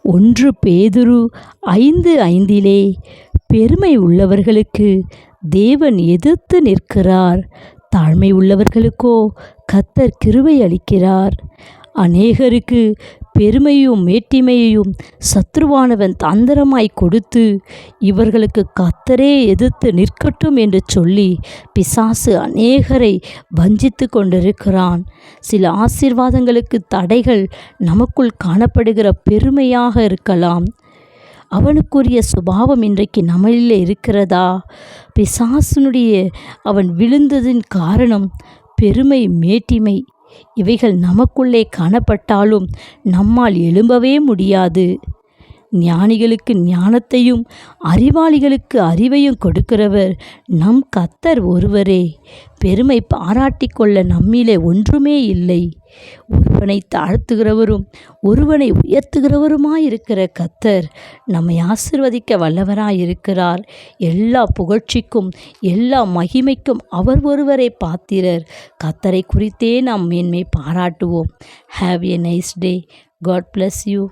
ஒன்று பேதுரு 5:5 பெருமை உள்ளவர்களுக்கு தேவன் எதிர்த்து நிற்கிறார், தாழ்மை உள்ளவர்களுக்கோ கர்த்தர் கிருபை அளிக்கிறார். அநேகருக்கு பெருமையும் மேட்டிமையையும் சத்ருவானவன் தந்திரமாய் கொடுத்து இவர்களுக்கு கர்த்தரே எதிர்த்து நிற்கட்டும் என்று சொல்லி பிசாசு அநேகரை வஞ்சித்து கொண்டிருக்கிறான். சில ஆசீர்வாதங்களுக்கு தடைகள் நமக்குள் காணப்படுகிற பெருமையாக இருக்கலாம். அவனுக்குரிய சுபாவம் இன்றைக்கு நம்மளில் இருக்கிறதா? பிசாசனுடைய அவன் விழுந்ததின் காரணம் பெருமை, மேட்டிமை. இவைகள் நமக்குள்ளே காணப்பட்டாலும் நம்மால் எழும்பவே முடியாது. ஞானிகளுக்கு ஞானத்தையும் அறிவாளிகளுக்கு அறிவையும் கொடுக்கிறவர் நம் கர்த்தர் ஒருவரே. பெருமை பாராட்டிக்கொள்ள நம்மிலே ஒன்றுமே இல்லை. ஒருவனை தாழ்த்துகிறவரும் ஒருவனை உயர்த்துகிறவருமாயிருக்கிற கர்த்தர் நம்மை ஆசீர்வதிக்க வல்லவராயிருக்கிறார். எல்லா புகழ்ச்சிக்கும் எல்லா மகிமைக்கும் அவர் ஒருவரை பாத்திரர். கர்த்தரை குறித்தே நாம் மேன்மை பாராட்டுவோம். Have a nice day. God bless you.